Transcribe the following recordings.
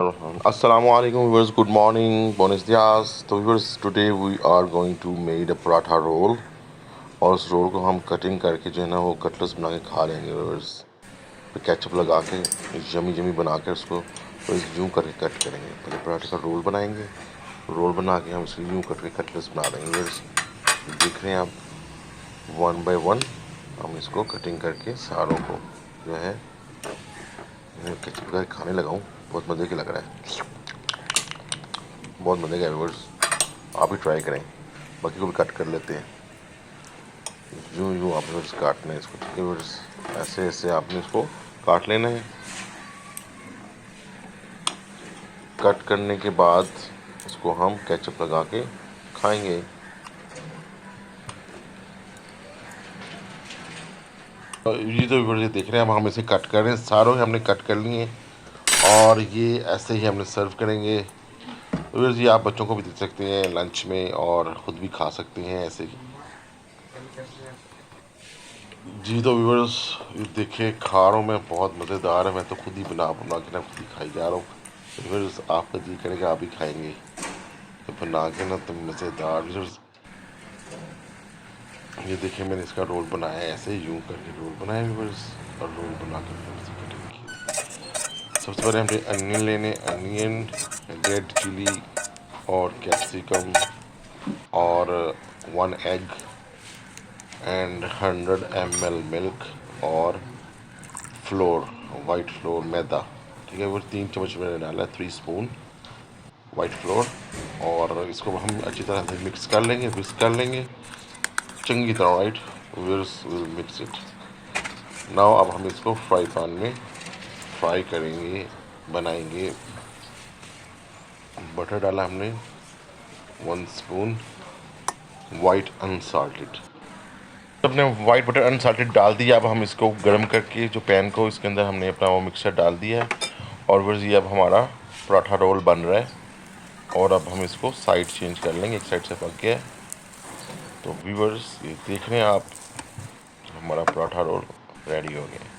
Assalamualaikum viewers, good morning, buenos dias। तो viewers, today we are going to made a paratha roll और उस role को हम cutting करके जो है ना वो कटलेट्स बना के खा लेंगे viewers। फिर केचप लगा के जमी जमी बना के उसको तो यूँ करके कट करेंगे। पहले पराठे का रोल बनाएंगे, रोल बना के हम उसको यूँ करके कटलेट्स बना लेंगे viewers। देख रहे हैं आप वन बाय वन हम इसको कटिंग करके सारों को जो है केचप का खाने लगा हूँ। बहुत मज़े की लग रहा है, बहुत मज़े का व्यूअर्स, आप भी ट्राई करें। बाकी को भी कट कर लेते हैं, यूँ यूँ आपने व्यूअर्स काटना है इसको, ठीक है व्यूअर्स। ऐसे ऐसे आपने इसको काट लेना है। कट करने के बाद इसको हम केचप लगा के खाएंगे। ये तो व्यूअर्स देख रहे हैं, अब हम इसे कट कर रहे हैं, सारों हमने कट कर लिए और ये ऐसे ही हमने सर्व करेंगे। व्यूअर्स ये आप बच्चों को भी दे सकते हैं लंच में और ख़ुद भी खा सकते हैं ऐसे ही। जी तो व्यूअर्स ये देखिए खा रहा हूँ मैं, बहुत मज़ेदार है। मैं तो खुद ही बना बना के ना खुद ही खाई जा रहा हूँ। व्यूअर्स आपका जी करेगा आप भी खाएंगे तो बना के ना, तो मज़ेदार। व्यूअर्स ये देखिए मैंने इसका रोल बनाया है, ऐसे यूँ करके रोल बनाया व्यूअर्स, और रोल बना के कटिंग की। सबसे पहले हमने अनियन लेने, अनियन, रेड चिली और कैप्सिकम और 1 एग एंड 100 ml मिल्क और फ्लोर, वाइट फ्लोर, मैदा, ठीक है। वो 3 चम्मच मैंने डाला है, 3 स्पून वाइट फ्लोर। और इसको हम अच्छी तरह से मिक्स कर लेंगे, मिक्स कर लेंगे चंगी तरह, right. Will mix it now. अब हम इसको फ्राई पैन में फ्राई करेंगे, बनाएंगे। बटर डाला हमने 1 स्पून वाइट अनसाल्टेड। अपने वाइट बटर अनसाल्टेड डाल दिया। अब हम इसको गर्म करके जो पैन को, इसके अंदर हमने अपना वो मिक्सर डाल दिया है और फिर ये अब हमारा पराठा रोल बन रहा है। और अब हम इसको साइड चेंज कर लेंगे, एक साइड से पक गया है। तो व्यूअर्स ये देख रहे हैं आप, हमारा पराठा रोल रेडी हो गया।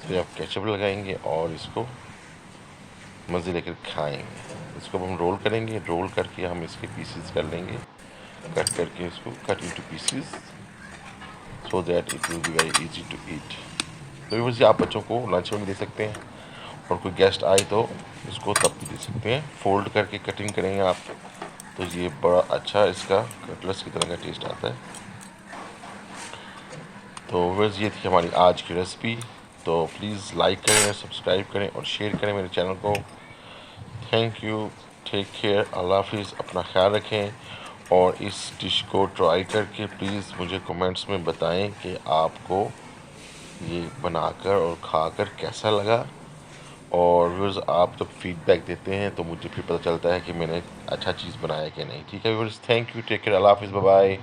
तो आप केचप लगाएंगे और इसको मज़े लेकर खाएंगे। इसको हम रोल करेंगे, रोल करके हम इसके पीसेस कर लेंगे, कट करके इसको cut into pieces so that it will be very easy to eat. तो व्यूअर्स आप बच्चों को लंच में भी दे सकते हैं और कोई गेस्ट आए तो इसको तब भी दे सकते हैं। फोल्ड करके कटिंग करेंगे आप तो ये बड़ा अच्छा इसका कटलेट्स की तरह का टेस्ट आता है। तो व्यूअर्स ये थी हमारी आज की रेसिपी। तो प्लीज़ लाइक करें, सब्सक्राइब करें और शेयर करें मेरे चैनल को। थैंक यू, टेक केयर, अल्लाह हाफिज़, अपना ख्याल रखें। और इस डिश को ट्राई करके प्लीज़ मुझे कमेंट्स में बताएं कि आपको ये बनाकर और खाकर कैसा लगा। और व्यूअर्स आप जब फीडबैक देते हैं तो मुझे फिर पता चलता है कि मैंने अच्छा चीज़ बनाया कि नहीं, ठीक है viewers. Thank you, take care, अल्लाह हाफिज़, बाय बाय।